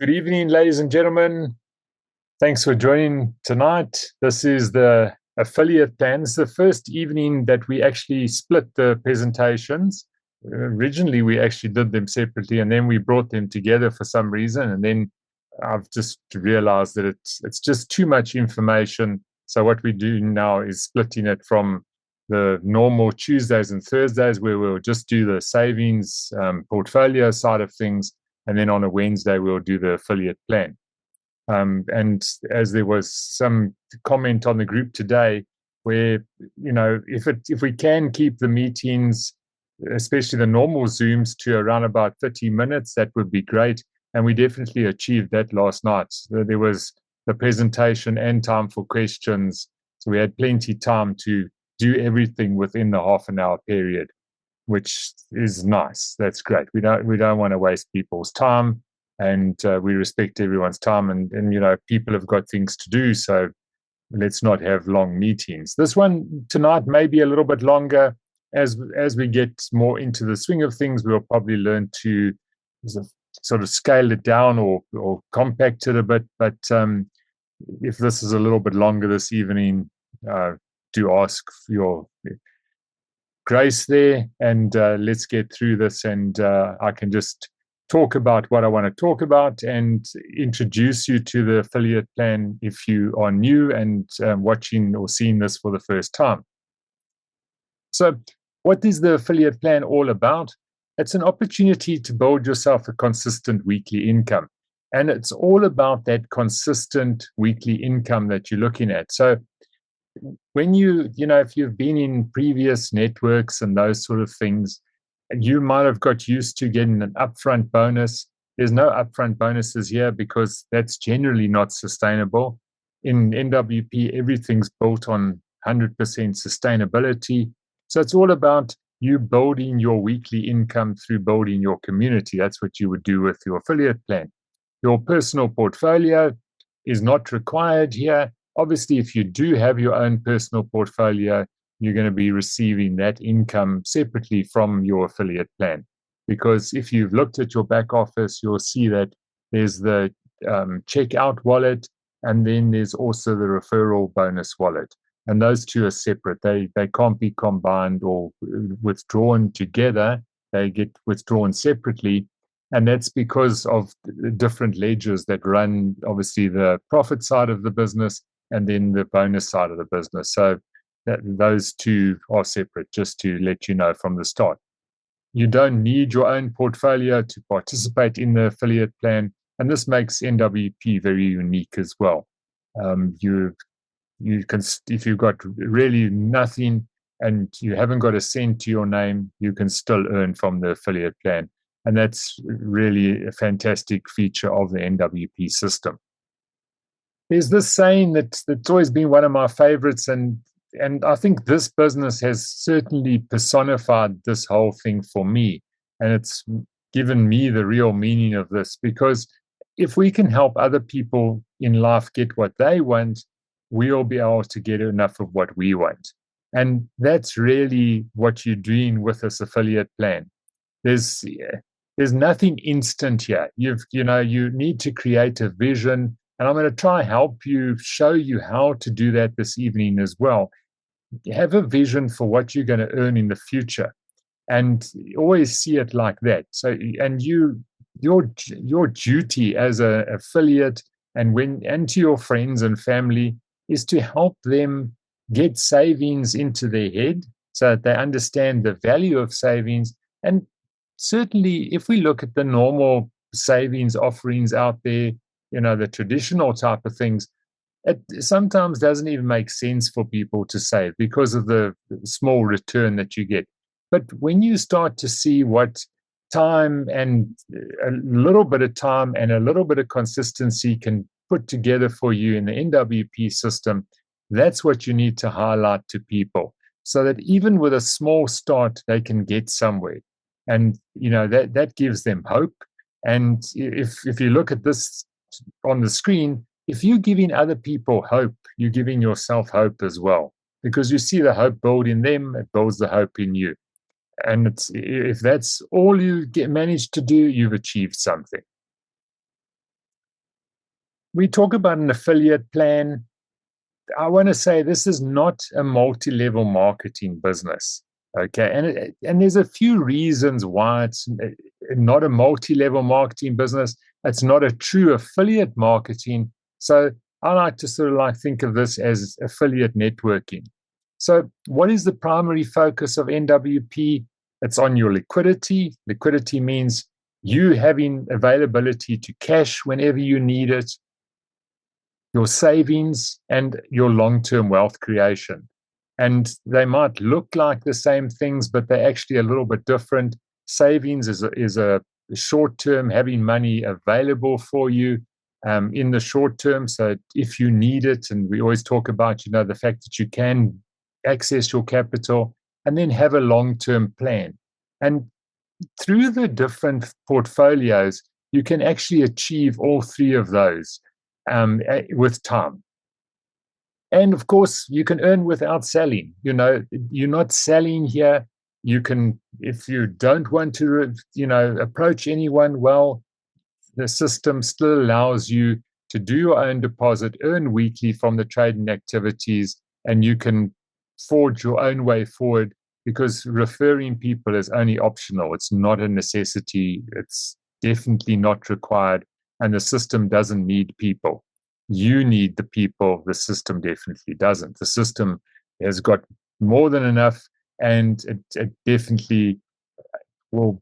Good evening, ladies and gentlemen. Thanks for joining tonight. This is the affiliate plan. It's the first evening that we actually split the presentations. Originally, we actually did them separately, and then we brought them together for some reason. And then I've just realized that it's just too much information. So what we do now is splitting it from the normal Tuesdays and Thursdays, where we'll just do the savings portfolio side of things, and then on a Wednesday we'll do the affiliate plan. And as there was some comment on the group today, where if we can keep the meetings, especially the normal Zooms, to around about 30 minutes, that would be great. And we definitely achieved that last night. There was the presentation and time for questions, so we had plenty time to do everything within the half an hour period, which is nice. That's great. We don't want to waste people's time, and we respect everyone's time. And people have got things to do, so let's not have long meetings. This one tonight may be a little bit longer. As we get more into the swing of things, we'll probably learn to sort of scale it down or compact it a bit. But if this is a little bit longer this evening, do ask for your grace there, and let's get through this, and I can just talk about what I want to talk about and introduce you to the affiliate plan if you are new and watching or seeing this for the first time. So what is the affiliate plan all about? It's an opportunity to build yourself a consistent weekly income. And it's all about that consistent weekly income that you're looking at. So when if you've been in previous networks and those sort of things, you might have got used to getting an upfront bonus. There's no upfront bonuses here because that's generally not sustainable. In NWP, everything's built on 100% sustainability. So it's all about you building your weekly income through building your community. That's what you would do with your affiliate plan. Your personal portfolio is not required here. Obviously, if you do have your own personal portfolio, you're going to be receiving that income separately from your affiliate plan. Because if you've looked at your back office, you'll see that there's the checkout wallet, and then there's also the referral bonus wallet. And those two are separate. They can't be combined or withdrawn together. They get withdrawn separately. And that's because of the different ledgers that run, obviously, the profit side of the business and then the bonus side of the business. So those two are separate, just to let you know from the start. You don't need your own portfolio to participate in the affiliate plan, and this makes NWP very unique as well. You can, if you've got really nothing and you haven't got a cent to your name, you can still earn from the affiliate plan, and that's really a fantastic feature of the NWP system. There's this saying that's always been one of my favorites, and I think this business has certainly personified this whole thing for me, and it's given me the real meaning of this, because if we can help other people in life get what they want, we'll be able to get enough of what we want. And that's really what you're doing with this affiliate plan. There's nothing instant here. You need to create a vision, and I'm going to try help you, show you how to do that this evening as well. Have a vision for what you're going to earn in the future, and always see it like that. So, and your duty as an affiliate and to your friends and family is to help them get savings into their head so that they understand the value of savings. And certainly, if we look at the normal savings offerings out there, the traditional type of things, it sometimes doesn't even make sense for people to save because of the small return that you get. But when you start to see what time and a little bit of time and a little bit of consistency can put together for you in the NWP system, that's what you need to highlight to people, so that even with a small start, they can get somewhere. And that gives them hope. And if you look at this on the screen, if you're giving other people hope, you're giving yourself hope as well, because you see the hope build in them, it builds the hope in you. And if that's all you manage to do, you've achieved something. We talk about an affiliate plan. I want to say this is not a multi-level marketing business. Okay. And there's a few reasons why it's not a multi-level marketing business. It's not a true affiliate marketing. So I like to sort of like think of this as affiliate networking. So what is the primary focus of NWP? It's on your liquidity. Liquidity means you having availability to cash whenever you need it, your savings, and your long-term wealth creation. And they might look like the same things, but they're actually a little bit different. Savings is a short term, having money available for you in the short term. So if you need it, and we always talk about, the fact that you can access your capital and then have a long-term plan. And through the different portfolios, you can actually achieve all three of those with time. And of course, you can earn without selling. You're not selling here. You can, if you don't want to, approach anyone, well, the system still allows you to do your own deposit, earn weekly from the trading activities, and you can forge your own way forward, because referring people is only optional. It's not a necessity. It's definitely not required. And the system doesn't need people. You need the people. The system definitely doesn't. The system has got more than enough, and it definitely will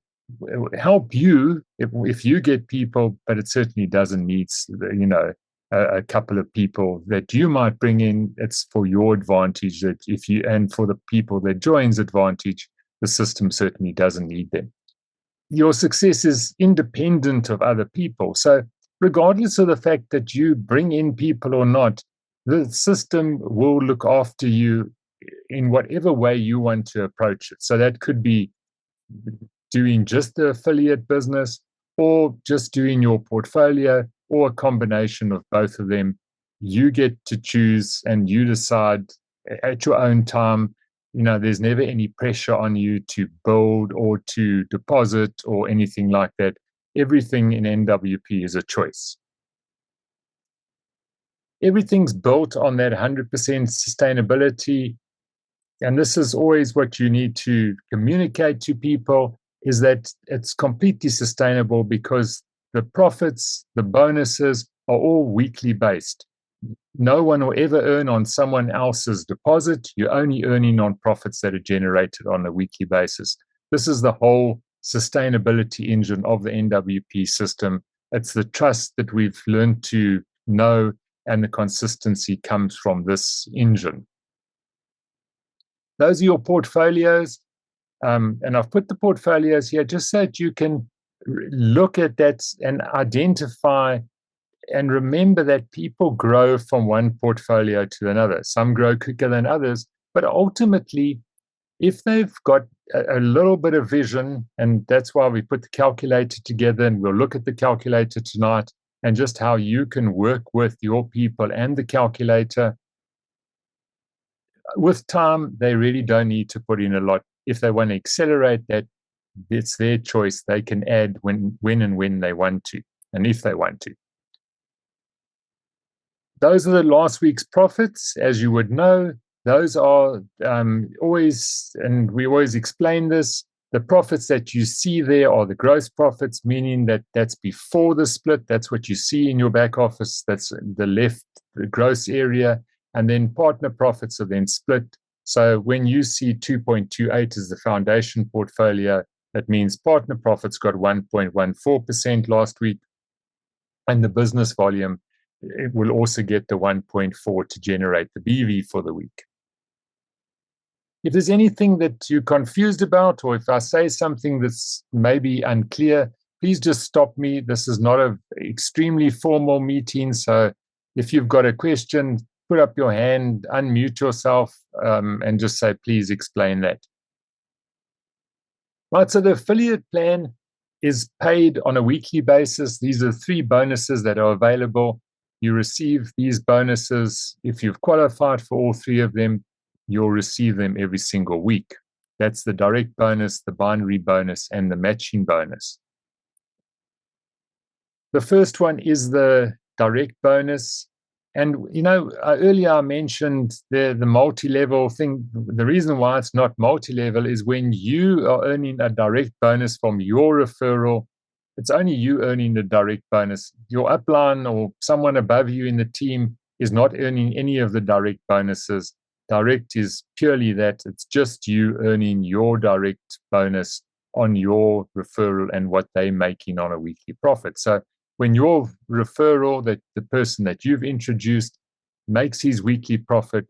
help you if you get people, but it certainly doesn't need, a couple of people that you might bring in. It's for your advantage, that if you, and for the people that joins advantage, the system certainly doesn't need them. Your success is independent of other people. So regardless of the fact that you bring in people or not, the system will look after you in whatever way you want to approach it. So that could be doing just the affiliate business, or just doing your portfolio, or a combination of both of them. You get to choose, and you decide at your own time. There's never any pressure on you to build or to deposit or anything like that. Everything in NWP is a choice. Everything's built on that 100% sustainability. And this is always what you need to communicate to people, is that it's completely sustainable, because the profits, the bonuses are all weekly based. No one will ever earn on someone else's deposit. You're only earning on profits that are generated on a weekly basis. This is the whole sustainability engine of the NWP system. It's the trust that we've learned to know, and the consistency comes from this engine. Those are your portfolios. And I've put the portfolios here just so that you can look at that and identify and remember that people grow from one portfolio to another. Some grow quicker than others, but ultimately, if they've got a little bit of vision, and that's why we put the calculator together, and we'll look at the calculator tonight, and just how you can work with your people and the calculator. With time, they really don't need to put in a lot. If they want to accelerate that, it's their choice. They can add when and when they want to, and if they want to. Those are the last week's profits, as you would know. Those are always, and we always explain this, the profits that you see there are the gross profits, meaning that that's before the split. That's what you see in your back office. That's the left, the gross area. And then partner profits are then split. So when you see 2.28 as the foundation portfolio, that means partner profits got 1.14% last week. And the business volume, it will also get the 1.4 to generate the BV for the week. If there's anything that you're confused about, or if I say something that's maybe unclear, please just stop me. This is not an extremely formal meeting. So if you've got a question, put up your hand, unmute yourself, and just say, please explain that. Right, so the affiliate plan is paid on a weekly basis. These are 3 bonuses that are available. You receive these bonuses. If you've qualified for all 3 of them, you'll receive them every single week. That's the direct bonus, the binary bonus, and the matching bonus. The first one is the direct bonus. And, earlier I mentioned the multi-level thing. The reason why it's not multi-level is when you are earning a direct bonus from your referral, it's only you earning the direct bonus. Your upline or someone above you in the team is not earning any of the direct bonuses. Direct is purely that it's just you earning your direct bonus on your referral and what they're making on a weekly profit. So when your referral, that the person that you've introduced, makes his weekly profit,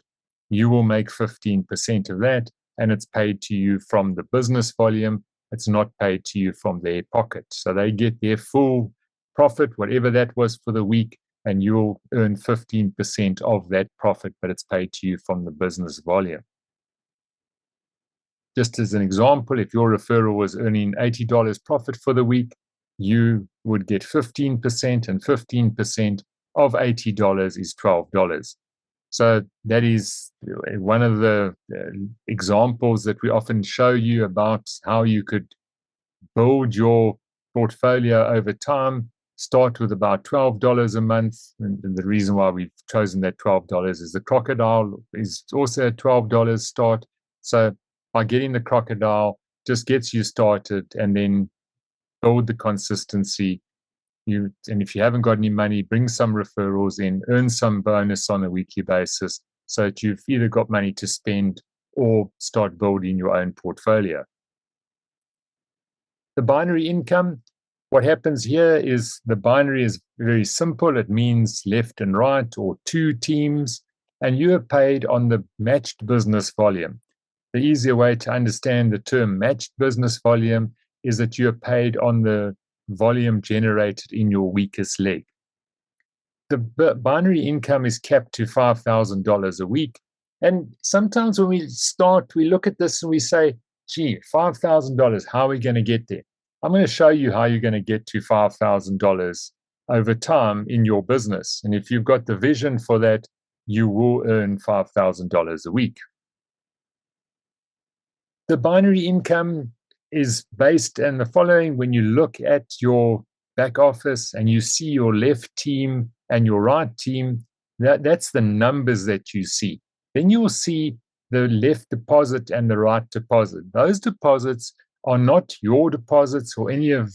you will make 15% of that, and it's paid to you from the business volume. It's not paid to you from their pocket. So they get their full profit, whatever that was for the week, and you'll earn 15% of that profit, but it's paid to you from the business volume. Just as an example, if your referral was earning $80 profit for the week, you would get 15%, and 15% of $80 is $12. So that is one of the examples that we often show you about how you could build your portfolio over time. Start with about $12 a month. And the reason why we've chosen that $12 is the crocodile is also a $12 start. So by getting the crocodile just gets you started, and then build the consistency. And if you haven't got any money, bring some referrals in, earn some bonus on a weekly basis so that you've either got money to spend or start building your own portfolio. The binary income, what happens here is the binary is very simple. It means left and right, or two teams, and you are paid on the matched business volume. The easier way to understand the term matched business volume is that you're paid on the volume generated in your weakest leg. The binary income is capped to $5,000 a week. And sometimes when we start, we look at this and we say, gee, $5,000, how are we going to get there? I'm going to show you how you're going to get to $5,000 over time in your business. And if you've got the vision for that, you will earn $5,000 a week. The binary income is based on the following. When you look at your back office and you see your left team and your right team, that's the numbers that you see. Then you'll see the left deposit and the right deposit. Those deposits are not your deposits or any of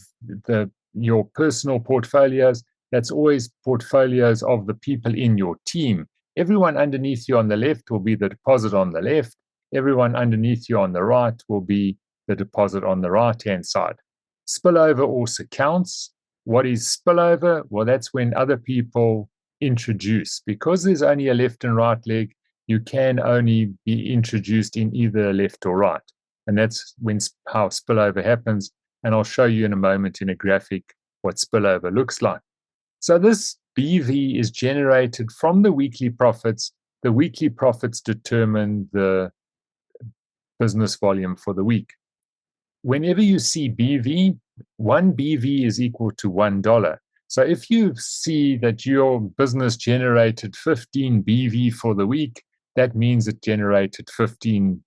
your personal portfolios. That's always portfolios of the people in your team. Everyone underneath you on the left will be the deposit on the left. Everyone underneath you on the right will be the deposit on the right-hand side. Spillover also counts. What is spillover? Well, that's when other people introduce. Because there's only a left and right leg, you can only be introduced in either left or right. And that's how spillover happens. And I'll show you in a moment in a graphic what spillover looks like. So this BV is generated from the weekly profits. The weekly profits determine the business volume for the week. Whenever you see BV, one BV is equal to $1. So if you see that your business generated 15 BV for the week, that means it generated 15.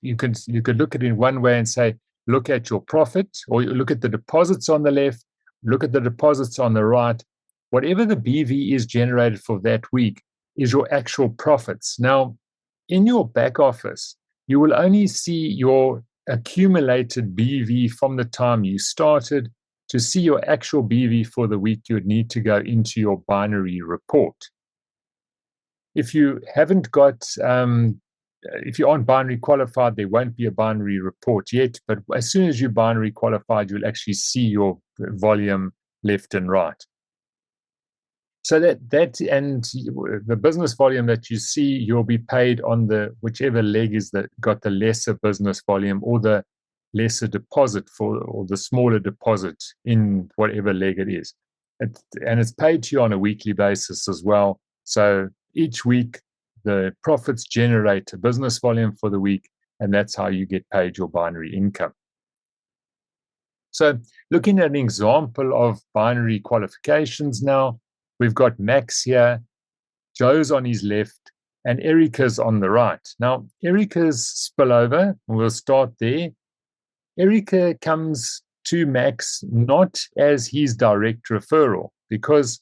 You could look at it in one way and say, look at your profit, or you look at the deposits on the left, look at the deposits on the right. Whatever the BV is generated for that week is your actual profits. Now, in your back office, you will only see your accumulated BV from the time you started. To see your actual BV for the week, you would need to go into your binary report. If you haven't got, if you aren't binary qualified, there won't be a binary report yet. But as soon as you're binary qualified, you'll actually see your volume left and right. So that and the business volume that you see, you'll be paid on the whichever leg is that got the lesser business volume or the lesser deposit or the smaller deposit in whatever leg it is. And it's paid to you on a weekly basis as well. So each week, the profits generate a business volume for the week, and that's how you get paid your binary income. So looking at an example of binary qualifications now, we've got Max here, Joe's on his left, and Erica's on the right. Now, Erica's spillover, we'll start there. Erica comes to Max not as his direct referral, because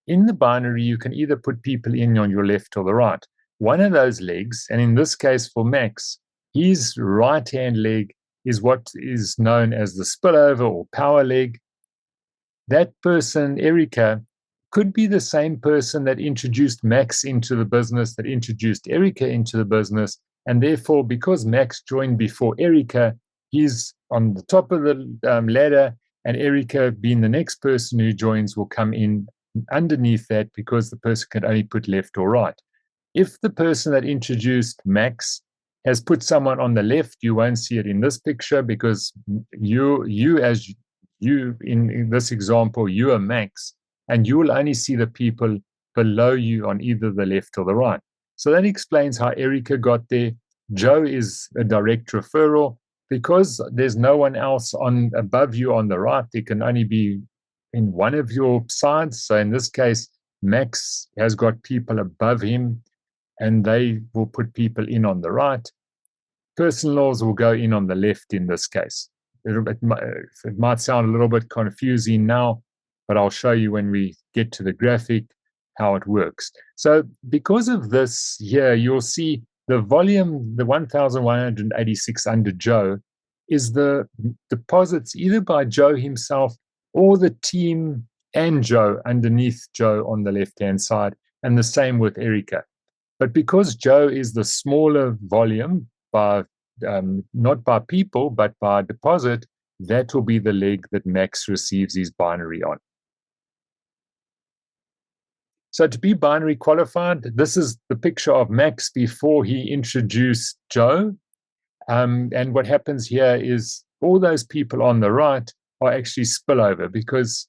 in the binary, you can either put people in on your left or the right. One of those legs, and in this case for Max, his right-hand leg is what is known as the spillover or power leg. That person, Erica, could be the same person that introduced Max into the business, that introduced Erica into the business. And therefore, because Max joined before Erica, he's on the top of the ladder, and Erica, being the next person who joins, will come in underneath that because the person can only put left or right. If the person that introduced Max has put someone on the left, you won't see it in this picture because you in this example, you are Max, and you will only see the people below you on either the left or the right. So that explains how Erica got there. Joe is a direct referral. Because there's no one else on above you on the right, there can only be in one of your sides. So in this case, Max has got people above him, and they will put people in on the right. Personal laws will go in on the left in this case. It might sound a little bit confusing now, but I'll show you when we get to the graphic how it works. So because of this here, you'll see the volume, the 1,186 under Joe, is the deposits either by Joe himself or the team and Joe underneath Joe on the left-hand side, and the same with Erica. But because Joe is the smaller volume by not by people, but by deposit, that will be the leg that Max receives his binary on. So to be binary qualified, this is the picture of Max before he introduced Joe. And what happens here is all those people on the right are actually spillover because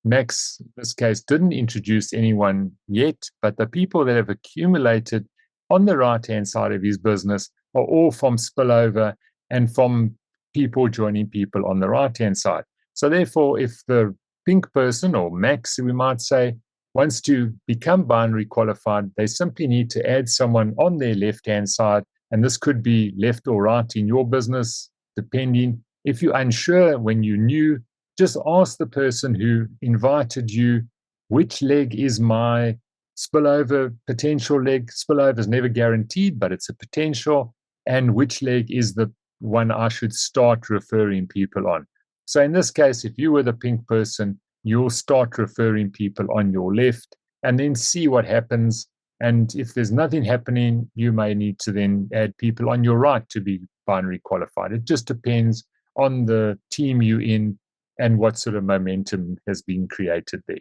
Max, in this case, didn't introduce anyone yet, but the people that have accumulated on the right-hand side of his business are all from spillover and from people joining people on the right-hand side. So therefore, if the pink person, or Max, we might say, wants to become binary qualified, they simply need to add someone on their left-hand side, and this could be left or right in your business, depending. If you're unsure when you're new, just ask the person who invited you, which leg is my spillover potential leg? Spillover is never guaranteed, but it's a potential. And which leg is the one I should start referring people on? So in this case, if you were the pink person, you'll start referring people on your left and then see what happens. And if there's nothing happening, you may need to then add people on your right to be binary qualified. It just depends on the team you're in and what sort of momentum has been created there.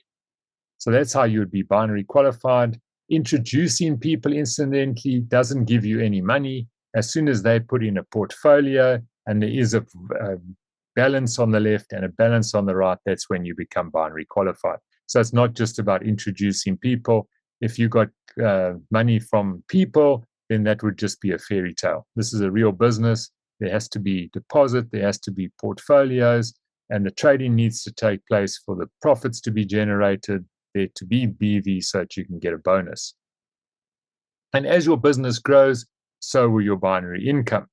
So that's how you would be binary qualified. Introducing people incidentally doesn't give you any money. As soon as they put in a portfolio and there is a balance on the left and a balance on the right, that's when you become binary qualified. So it's not just about introducing people. If you got money from people, then that would just be a fairy tale. This is a real business. There has to be deposit, there has to be portfolios, and the trading needs to take place for the profits to be generated, there to be BV so that you can get a bonus. And as your business grows, so will your binary income.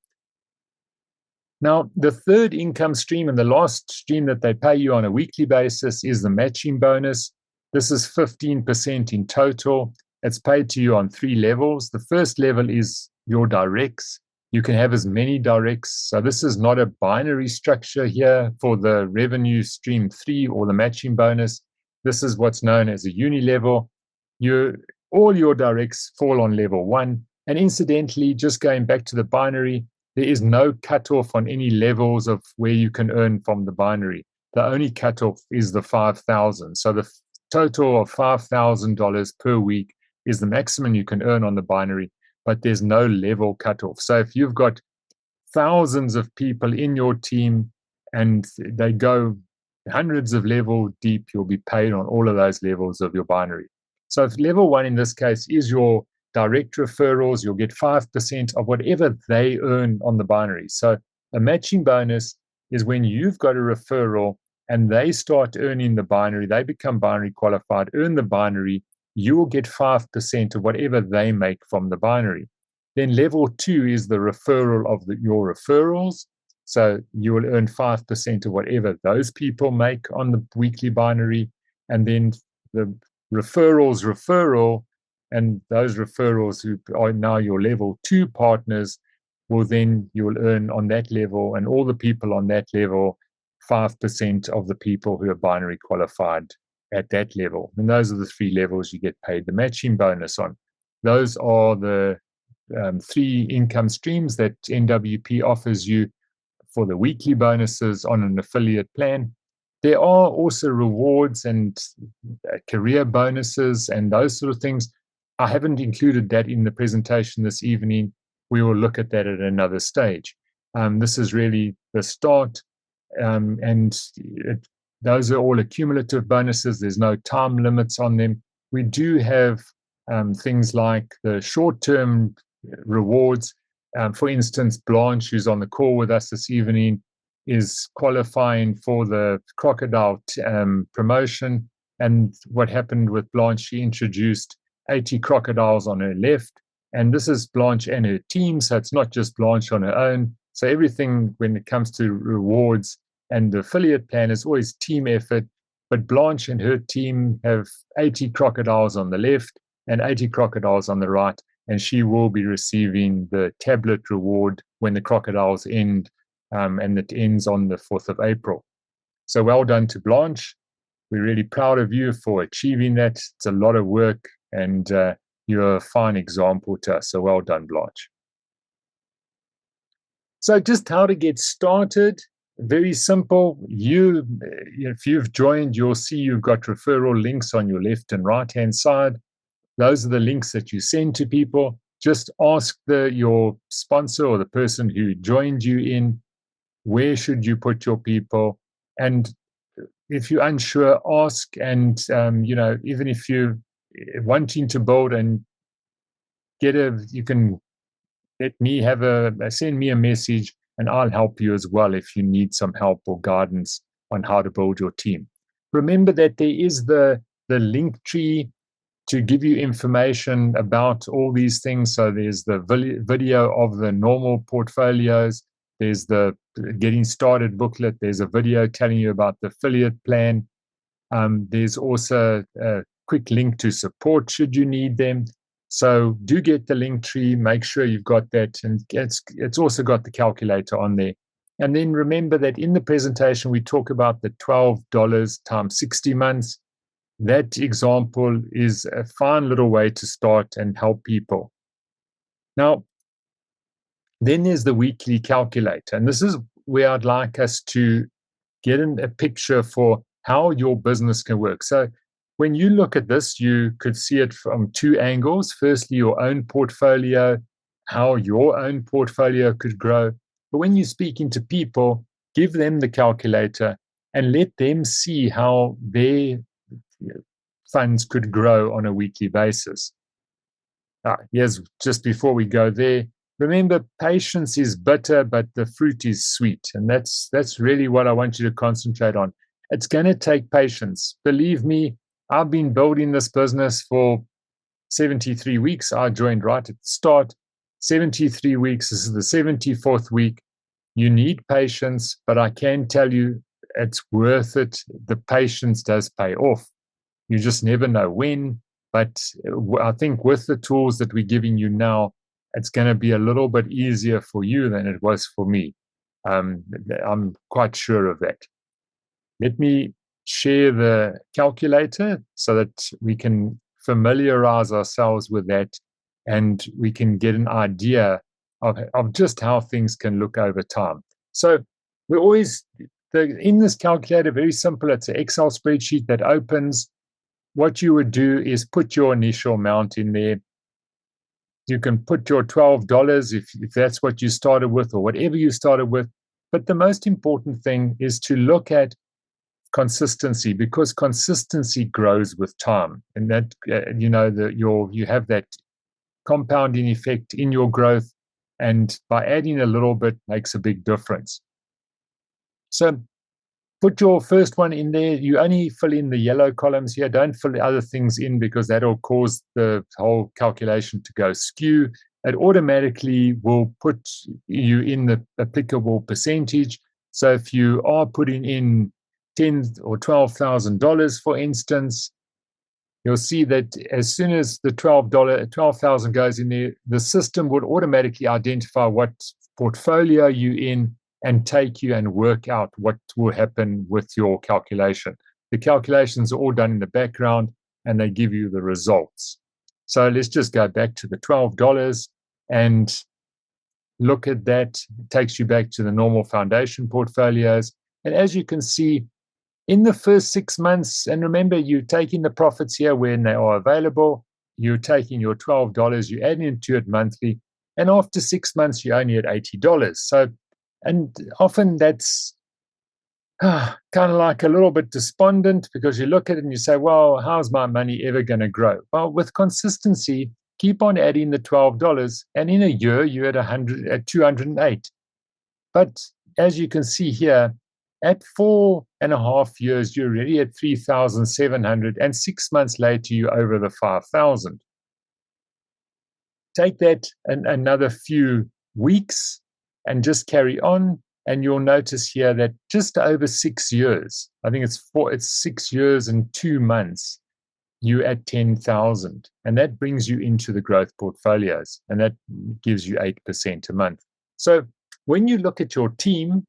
Now, the third income stream and the last stream that they pay you on a weekly basis is the matching bonus. This is 15% in total. It's paid to you on 3 levels. The first level is your directs. You can have as many directs. So this is not a binary structure here for the revenue stream 3 or the matching bonus. This is what's known as a uni level. All your directs fall on level 1. And incidentally, just going back to the binary, there is no cutoff on any levels of where you can earn from the binary. The only cutoff is the 5,000. So the total of $5,000 per week is the maximum you can earn on the binary, but there's no level cutoff. So if you've got thousands of people in your team and they go hundreds of levels deep, you'll be paid on all of those levels of your binary. So if level 1 in this case is your direct referrals, you'll get 5% of whatever they earn on the binary. So a matching bonus is when you've got a referral and they start earning the binary, they become binary qualified, earn the binary, you will get 5% of whatever they make from the binary. Then level 2 is the referral of your referrals. So you will earn 5% of whatever those people make on the weekly binary. And then the referral, and those referrals who are now your level 2 partners will then, you'll earn on that level, and all the people on that level, 5% of the people who are binary qualified at that level. And those are the 3 levels you get paid the matching bonus on. Those are the 3 income streams that NWP offers you for the weekly bonuses on an affiliate plan. There are also rewards and career bonuses and those sort of things. I haven't included that in the presentation this evening. We will look at that at another stage. This is really the start, and those are all accumulative bonuses. There's no time limits on them. We do have things like the short-term rewards. For instance, Blanche, who's on the call with us this evening, is qualifying for the crocodile promotion. And what happened with Blanche, she introduced 80 crocodiles on her left. And this is Blanche and her team, so it's not just Blanche on her own. So everything when it comes to rewards and the affiliate plan is always team effort. But Blanche and her team have 80 crocodiles on the left and 80 crocodiles on the right. And she will be receiving the tablet reward when the crocodiles end, and it ends on the 4th of April. So well done to Blanche. We're really proud of you for achieving that. It's a lot of work, and you're a fine example to us. So well done, Blanche. So just how to get started. Very simple. If you've joined, you'll see you've got referral links on your left and right-hand side. Those are the links that you send to people. Just ask your sponsor or the person who joined you in, where should you put your people? And if you're unsure, ask. And, even if you're wanting to build and you can send me a message and I'll help you as well if you need some help or guidance on how to build your team. Remember that there is the link tree to give you information about all these things. So there's the video of the normal portfolios. There's the getting started booklet. There's a video telling you about the affiliate plan. There's also a quick link to support should you need them. So do get the link tree. Make sure you've got that. And it's also got the calculator on there. And then remember that in the presentation, we talk about the $12 times 60 months. That example is a fine little way to start and help people. Now, then there's the weekly calculator. And this is where I'd like us to get a picture for how your business can work. So when you look at this, you could see it from 2 angles. Firstly, your own portfolio, how your own portfolio could grow. But when you're speaking to people, give them the calculator and let them see how their funds could grow on a weekly basis. Yes, just before we go there, remember, patience is bitter, but the fruit is sweet. And that's really what I want you to concentrate on. It's going to take patience. Believe me, I've been building this business for 73 weeks. I joined right at the start. 73 weeks. This is the 74th week. You need patience, but I can tell you it's worth it. The patience does pay off. You just never know when. But I think with the tools that we're giving you now, it's going to be a little bit easier for you than it was for me. I'm quite sure of that. Let me share the calculator so that we can familiarize ourselves with that and we can get an idea of just how things can look over time. So we're always, in this calculator, very simple. It's an Excel spreadsheet that opens. What you would do is put your initial amount in there. You can put your $12 if that's what you started with or whatever you started with. But the most important thing is to look at consistency, because consistency grows with time. And that, you have that compounding effect in your growth. And by adding a little bit makes a big difference. So put your first one in there. You only fill in the yellow columns here. Don't fill the other things in because that'll cause the whole calculation to go skew. It automatically will put you in the applicable percentage. So if you are putting in $10,000 or $12,000, for instance, you'll see that as soon as the $12,000 goes in there, the system would automatically identify what portfolio you're in and take you and work out what will happen with your calculation. The calculations are all done in the background and they give you the results. So let's just go back to the $12 and look at that. It takes you back to the normal foundation portfolios. And as you can see, in the first 6 months, and remember, you're taking the profits here when they are available, you're taking your $12, you're adding into it monthly, and after 6 months, you're only at $80. So, and often that's kind of like a little bit despondent because you look at it and you say, well, how's my money ever going to grow? Well, with consistency, keep on adding the $12, and in a year, you're at 208. But as you can see here, at 4.5 years, you're already at 3,700, and 6 months later, you're over the 5,000. Take that another few weeks and just carry on, and you'll notice here that just over 6 years, I think it's 6 years and 2 months, you're at 10,000, and that brings you into the growth portfolios, and that gives you 8% a month. So when you look at your team,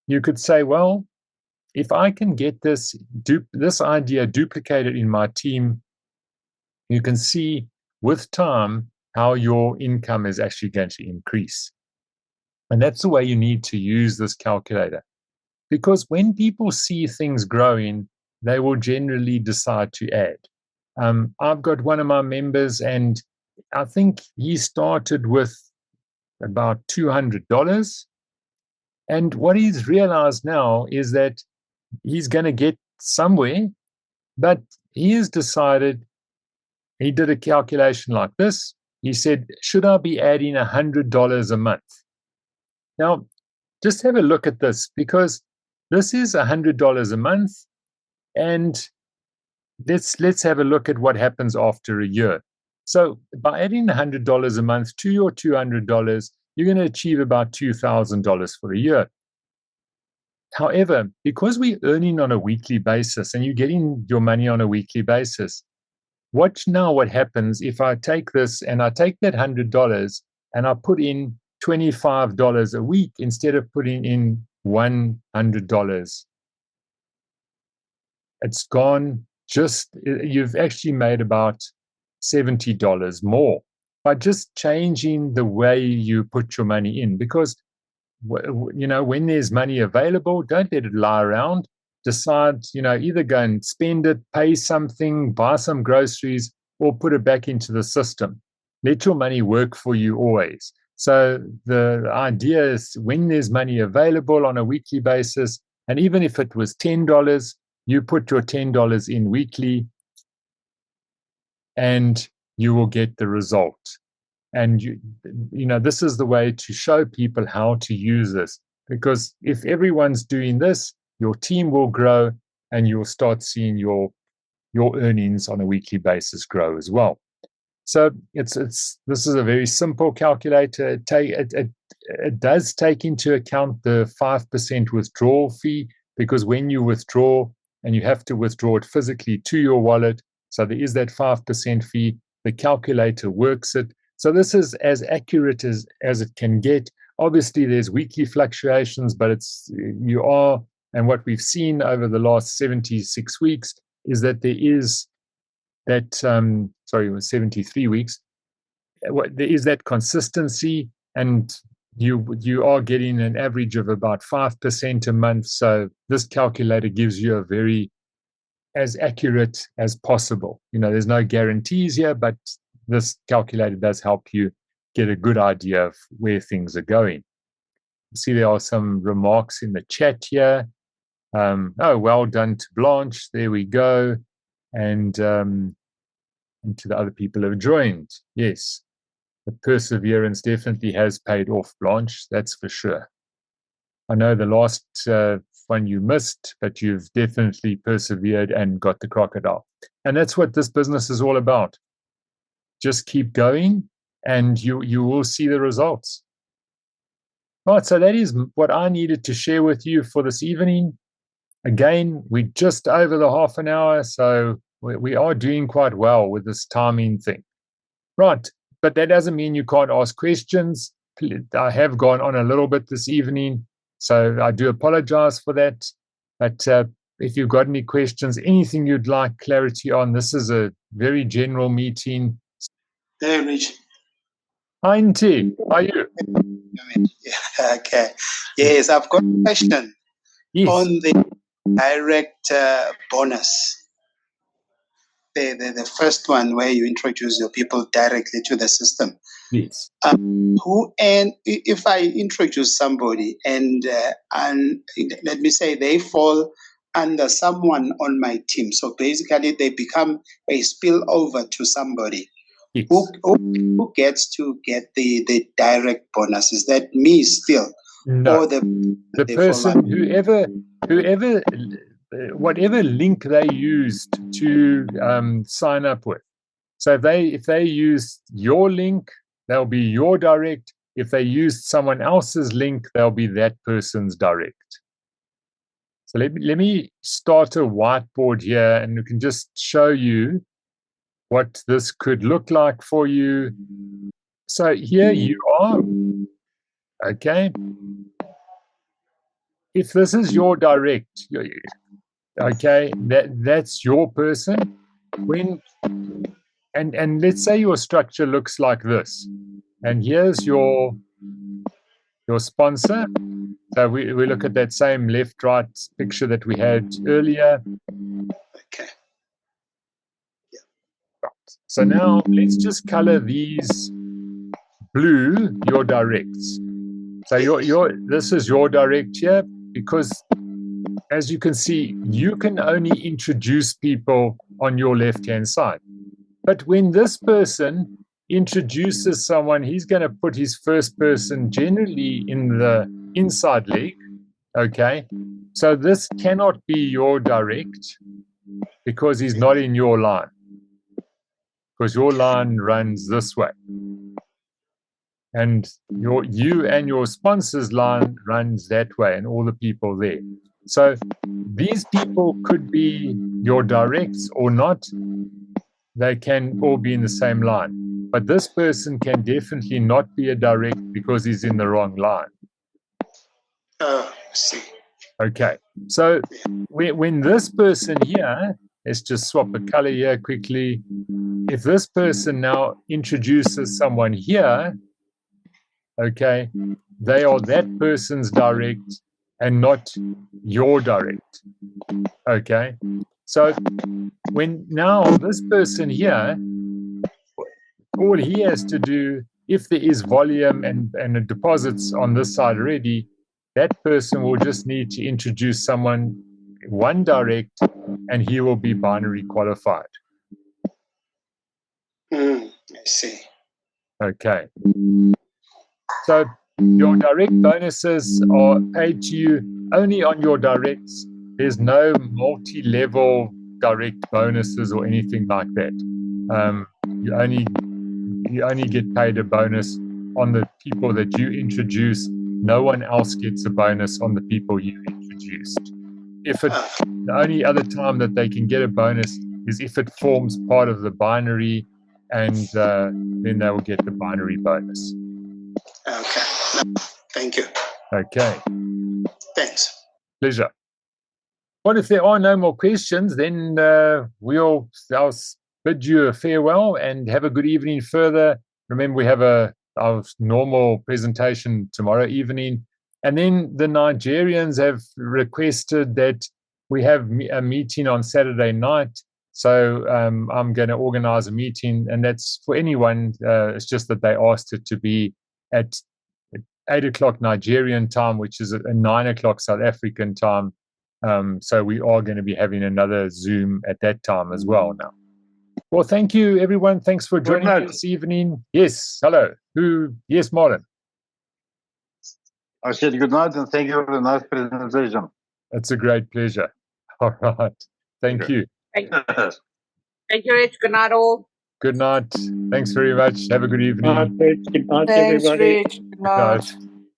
you could say, well, if I can get this idea duplicated in my team, you can see with time how your income is actually going to increase. And that's the way you need to use this calculator. Because when people see things growing, they will generally decide to add. I've got one of my members, and I think he started with about $200. And what he's realized now is that he's going to get somewhere, but he has decided, he did a calculation like this. He said, should I be adding $100 a month? Now, just have a look at this, because this is $100 a month, and let's have a look at what happens after a year. So by adding $100 a month to your $200, you're going to achieve about $2,000 for a year. However, because we're earning on a weekly basis and you're getting your money on a weekly basis, watch now what happens if I take this and I take that $100 and I put in $25 a week instead of putting in $100. It's gone you've actually made about $70 more by just changing the way you put your money in. Because when there's money available, don't let it lie around. Decide, either go and spend it, pay something, buy some groceries, or put it back into the system. Let your money work for you always. So the idea is, when there's money available on a weekly basis, and even if it was $10, you put your $10 in weekly, and you will get the result. And this is the way to show people how to use this, because if everyone's doing this, your team will grow, and you'll start seeing your earnings on a weekly basis grow as well. So this is a very simple calculator. It does take into account the 5% withdrawal fee, because when you withdraw, and you have to withdraw it physically to your wallet, so there is that 5% fee. The calculator works it. So this is as accurate as it can get. Obviously, there's weekly fluctuations, but and what we've seen over the last 76 weeks is that there is that, 73 weeks, there is that consistency, and you are getting an average of about 5% a month. So this calculator gives you a very as accurate as possible. There's no guarantees here, but this calculator does help you get a good idea of where things are going. See, there are some remarks in the chat here. Well done to Blanche. There we go. And to the other people who have joined. Yes, the perseverance definitely has paid off, Blanche. That's for sure. I know the last one you missed, but you've definitely persevered and got the crocodile. And that's what this business is all about. Just keep going, and you will see the results. Right, so that is what I needed to share with you for this evening. Again, we're just over the half an hour, so we are doing quite well with this timing thing. Right, but that doesn't mean you can't ask questions. I have gone on a little bit this evening, so I do apologize for that. But if you've got any questions, anything you'd like clarity on, this is a very general meeting. Hey, Rich. Hi, Nti. How are you? Okay. Yes, I've got a question on the direct bonus. The first one where you introduce your people directly to the system. Yes. If I introduce somebody and let me say they fall under someone on my team, so basically they become a spillover to somebody. Yes. Who gets to get the direct bonus? Is that me still? No. Or the person, whoever, whatever link they used to sign up with. So if they used your link, they'll be your direct. If they used someone else's link, they'll be that person's direct. So let me start a whiteboard here, and we can just show you what this could look like for you. So here you are. Okay. If this is your direct, okay, that's your person. And let's say your structure looks like this, and here's your sponsor. So we look at that same left-right picture that we had earlier. Okay. Yeah. Right. So now let's just color these blue, your directs. So this is your direct here, because as you can see, you can only introduce people on your left-hand side. But when this person introduces someone, he's going to put his first person generally in the inside leg, okay? So this cannot be your direct because he's not in your line, because your line runs this way. And you and your sponsor's line runs that way, and all the people there. So these people could be your directs or not. They can all be in the same line. But this person can definitely not be a direct because he's in the wrong line. See. Okay. So when this person here, let's just swap a color here quickly. If this person now introduces someone here, okay, they are that person's direct and not your direct. Okay. So when now this person here, all he has to do, if there is volume and deposits on this side already, that person will just need to introduce someone, one direct, and he will be binary qualified. I see. Okay. So your direct bonuses are paid to you only on your directs. There's no multi-level direct bonuses or anything like that. You only get paid a bonus on the people that you introduce. No one else gets a bonus on the people you introduced. The only other time that they can get a bonus is if it forms part of the binary, and then they will get the binary bonus. Okay. Thank you. Okay. Thanks. Pleasure. Well, if there are no more questions, then I'll bid you a farewell and have a good evening further. Remember, we have our normal presentation tomorrow evening. And then the Nigerians have requested that we have a meeting on Saturday night. So I'm going to organize a meeting, and that's for anyone. It's just that they asked it to be at 8 o'clock Nigerian time, which is at 9 o'clock South African time. So we are going to be having another Zoom at that time as well now. Well, thank you, everyone. Thanks for joining me this evening. Yes, hello. Yes, Martin. I said good night and thank you for the nice presentation. It's a great pleasure. All right. Thank you. Thank you, Rich. Good night, all. Good night. Thanks very much. Have a good evening. Good night, Thanks, everybody. Rich. Good night.